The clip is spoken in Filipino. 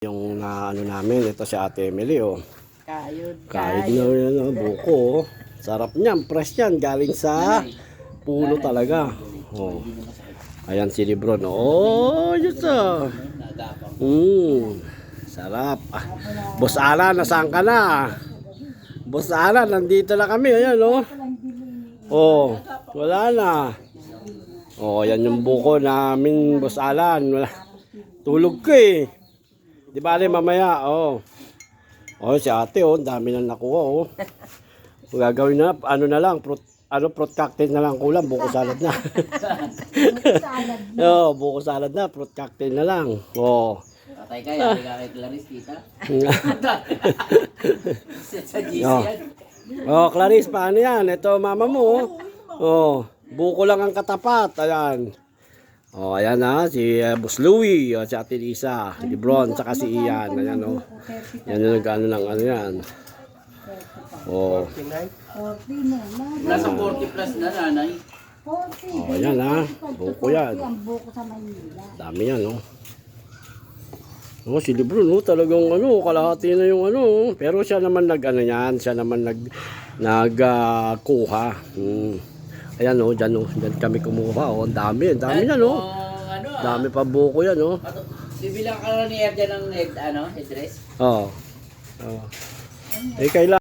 Yung na ano namin, ito si Ate Emily, oh. Kayod. Kahit na yun, buko, oh. Sarap niyan, fresh yan, galing sa puno talaga. Oh. Ayan si Lebron, oh, yun sa. Sarap. Boss Alan, nasaan ka na? Boss Alan, nandito na kami, ayan, oh. Oh, wala na. Oh, yan yung buko namin, Boss Alan. Wala. Tulog ko eh. Di bale mamaya, oh. Oh, si ate, oh, dami nang nakuha, oh. Gagawin na, ano na lang, fruit cocktail na lang kulang, buko salad na. Oh, buko salad na, fruit cocktail na lang. Oh. Patay ka, yari ka kay Clarice, tita. Sa GC Oh. yan. Oh, Clarice, paano yan? Ito, mama mo, oh. Oh, buko lang ang katapat, ayan. Oh, ayan na, si Boss Louie, si Ate Lisa, si Lebron, saka si Ian, ayan, oh. Yan yung nag-ano ng ano yan. Oh. Nasa 40 plus na, nanay. Oh, ayan ha, buko yan. Dami yan, oh. Oh, si Lebron, oh, talagang ano, kalahati na yung ano, oh. Pero siya naman nag-ano yan, siya naman kuha. Ayan, oh, dyan kami kumuha, oh. Ang dami yan, oh. Dami pa buko yan, oh. Bibilang ka ni Erjan ng headdress? Oh. Oh. Eh, kailangan